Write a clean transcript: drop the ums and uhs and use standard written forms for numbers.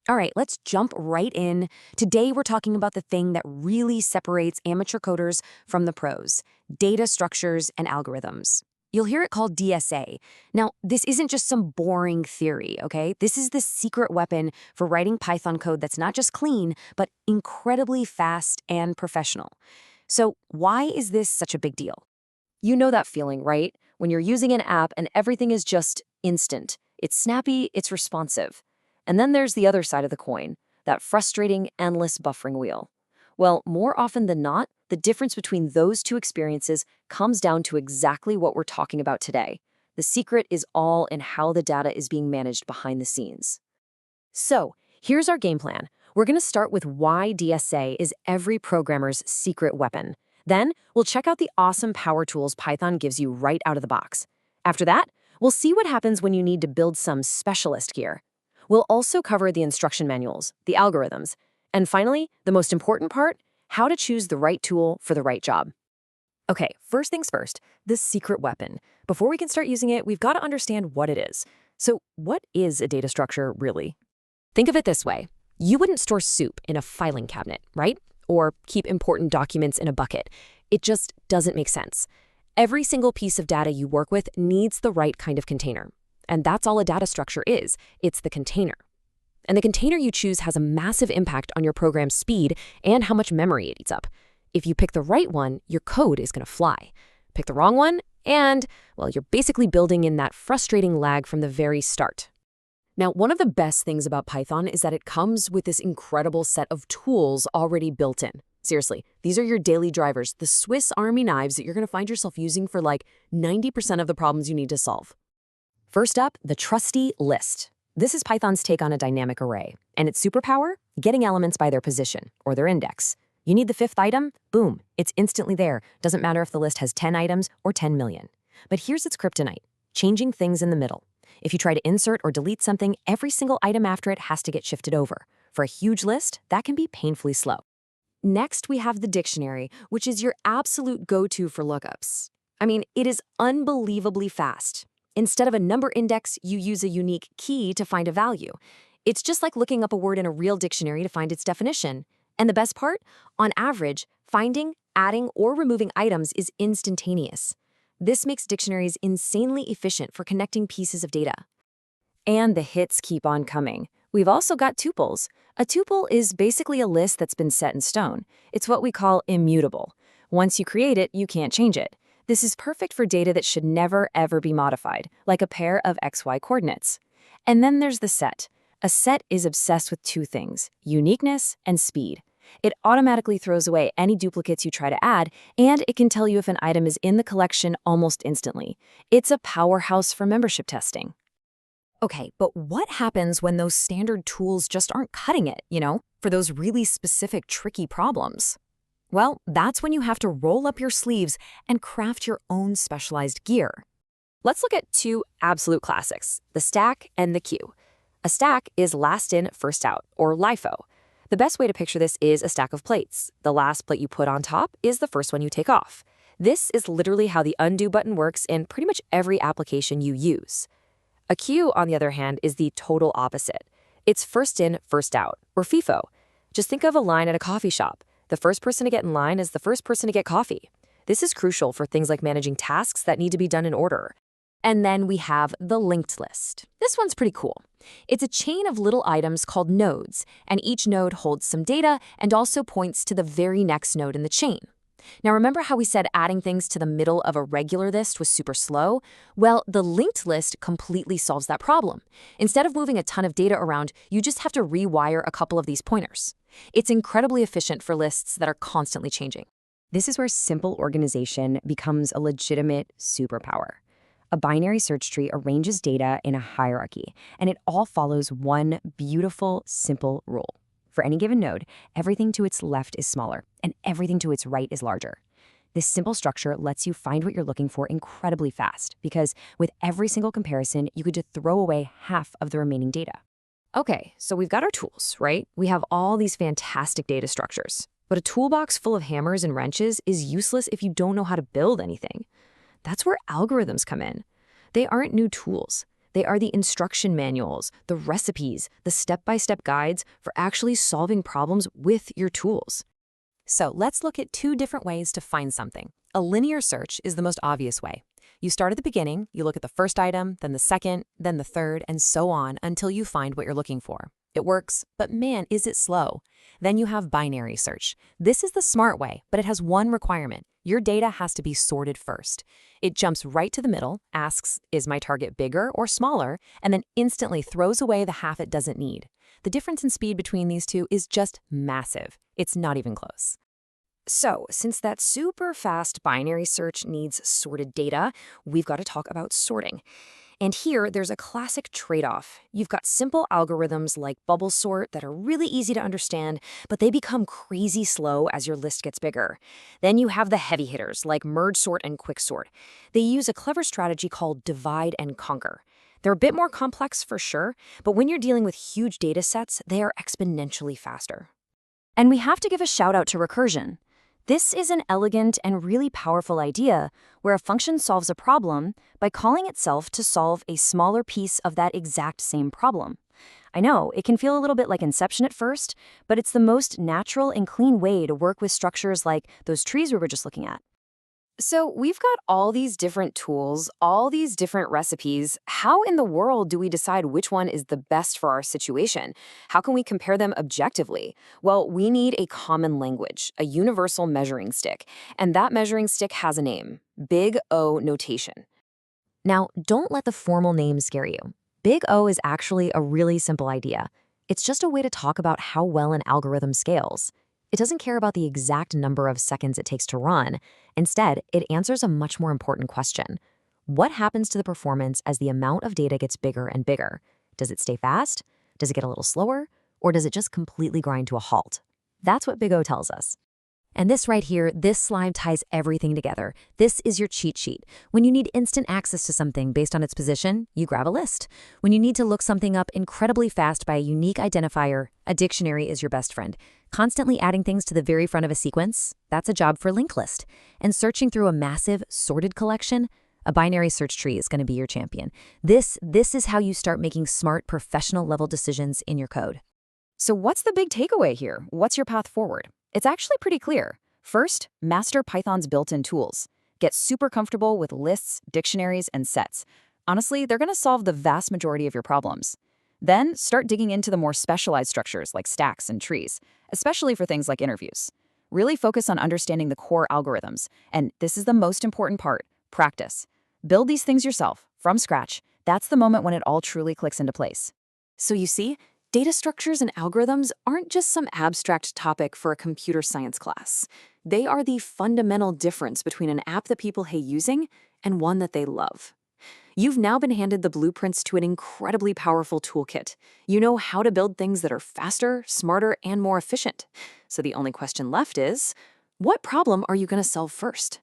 All right, let's jump right in. Today, we're talking about the thing that really separates amateur coders from the pros: data structures and algorithms. You'll hear it called DSA. Now, this isn't just some boring theory, okay? This is the secret weapon for writing Python code that's not just clean, but incredibly fast and professional. So, why is this such a big deal? You know that feeling, right? When you're using an app and everything is just instant. It's snappy, it's responsive. And then there's the other side of the coin, that frustrating, endless buffering wheel. Well, more often than not, the difference between those two experiences comes down to exactly what we're talking about today. The secret is all in how the data is being managed behind the scenes. So, here's our game plan. We're going to start with why DSA is every programmer's secret weapon. Then, we'll check out the awesome power tools Python gives you right out of the box. After that, we'll see what happens when you need to build some specialist gear. We'll also cover the instruction manuals, the algorithms, and finally, the most important part, how to choose the right tool for the right job. Okay, first things first, this secret weapon. Before we can start using it, we've got to understand what it is. So, what is a data structure really? Think of it this way. You wouldn't store soup in a filing cabinet, right? Or keep important documents in a bucket. It just doesn't make sense. Every single piece of data you work with needs the right kind of container. And that's all a data structure is. It's the container. And the container you choose has a massive impact on your program's speed and how much memory it eats up. If you pick the right one, your code is going to fly. Pick the wrong one, and, well, you're basically building in that frustrating lag from the very start. Now, one of the best things about Python is that it comes with this incredible set of tools already built in. Seriously, these are your daily drivers, the Swiss Army knives that you're going to find yourself using for like 90% of the problems you need to solve. First up, the trusty list. This is Python's take on a dynamic array, and its superpower? Getting elements by their position, or their index. You need the fifth item? Boom, it's instantly there. Doesn't matter if the list has 10 items or 10 million. But here's its kryptonite: changing things in the middle. If you try to insert or delete something, every single item after it has to get shifted over. For a huge list, that can be painfully slow. Next, we have the dictionary, which is your absolute go-to for lookups. I mean, it is unbelievably fast. Instead of a number index, you use a unique key to find a value. It's just like looking up a word in a real dictionary to find its definition. And the best part? On average, finding, adding, or removing items is instantaneous. This makes dictionaries insanely efficient for connecting pieces of data. And the hits keep on coming. We've also got tuples. A tuple is basically a list that's been set in stone. It's what we call immutable. Once you create it, you can't change it. This is perfect for data that should never, ever be modified, like a pair of XY coordinates. And then there's the set. A set is obsessed with two things: uniqueness and speed. It automatically throws away any duplicates you try to add, and it can tell you if an item is in the collection almost instantly. It's a powerhouse for membership testing. Okay, but what happens when those standard tools just aren't cutting it, for those really specific, tricky problems? Well, that's when you have to roll up your sleeves and craft your own specialized gear. Let's look at two absolute classics, the stack and the queue. A stack is last in, first out, or LIFO. The best way to picture this is a stack of plates. The last plate you put on top is the first one you take off. This is literally how the undo button works in pretty much every application you use. A queue, on the other hand, is the total opposite. It's first in, first out, or FIFO. Just think of a line at a coffee shop. The first person to get in line is the first person to get coffee. This is crucial for things like managing tasks that need to be done in order. And then we have the linked list. This one's pretty cool. It's a chain of little items called nodes, and each node holds some data and also points to the very next node in the chain. Now, remember how we said adding things to the middle of a regular list was super slow? Well, the linked list completely solves that problem. Instead of moving a ton of data around, you just have to rewire a couple of these pointers. It's incredibly efficient for lists that are constantly changing. This is where simple organization becomes a legitimate superpower. A binary search tree arranges data in a hierarchy, and it all follows one beautiful, simple rule. For any given node, everything to its left is smaller, and everything to its right is larger. This simple structure lets you find what you're looking for incredibly fast, because with every single comparison, you could just throw away half of the remaining data. Okay, so we've got our tools, right? We have all these fantastic data structures. But a toolbox full of hammers and wrenches is useless if you don't know how to build anything. That's where algorithms come in. They aren't new tools. They are the instruction manuals, the recipes, the step-by-step guides for actually solving problems with your tools. So let's look at two different ways to find something. A linear search is the most obvious way. You start at the beginning, you look at the first item, then the second, then the third, and so on until you find what you're looking for. It works, but man, is it slow. Then you have binary search. This is the smart way, but it has one requirement. Your data has to be sorted first. It jumps right to the middle, asks, is my target bigger or smaller, and then instantly throws away the half it doesn't need. The difference in speed between these two is just massive. It's not even close. So, since that super fast binary search needs sorted data, we've got to talk about sorting. And here, there's a classic trade-off. You've got simple algorithms like bubble sort that are really easy to understand, but they become crazy slow as your list gets bigger. Then you have the heavy hitters like merge sort and quick sort. They use a clever strategy called divide and conquer. They're a bit more complex for sure, but when you're dealing with huge data sets, they are exponentially faster. And we have to give a shout out to recursion. This is an elegant and really powerful idea where a function solves a problem by calling itself to solve a smaller piece of that exact same problem. I know, it can feel a little bit like Inception at first, but it's the most natural and clean way to work with structures like those trees we were just looking at. So we've got all these different tools, all these different recipes. How in the world do we decide which one is the best for our situation? How can we compare them objectively? Well, we need a common language, a universal measuring stick. And that measuring stick has a name, Big O notation. Now, don't let the formal name scare you. Big O is actually a really simple idea. It's just a way to talk about how well an algorithm scales. It doesn't care about the exact number of seconds it takes to run. Instead, it answers a much more important question. What happens to the performance as the amount of data gets bigger and bigger? Does it stay fast? Does it get a little slower? Or does it just completely grind to a halt? That's what Big O tells us. And this right here, this slide ties everything together. This is your cheat sheet. When you need instant access to something based on its position, you grab a list. When you need to look something up incredibly fast by a unique identifier, a dictionary is your best friend. Constantly adding things to the very front of a sequence, that's a job for linked list. And searching through a massive, sorted collection, a binary search tree is going to be your champion. This is how you start making smart, professional-level decisions in your code. So what's the big takeaway here? What's your path forward? It's actually pretty clear. First, master Python's built-in tools. Get super comfortable with lists, dictionaries, and sets. Honestly, they're going to solve the vast majority of your problems. Then, start digging into the more specialized structures like stacks and trees, especially for things like interviews. Really focus on understanding the core algorithms. And this is the most important part, practice. Build these things yourself, from scratch. That's the moment when it all truly clicks into place. So you see, data structures and algorithms aren't just some abstract topic for a computer science class. They are the fundamental difference between an app that people hate using and one that they love. You've now been handed the blueprints to an incredibly powerful toolkit. You know how to build things that are faster, smarter, and more efficient. So the only question left is, what problem are you going to solve first?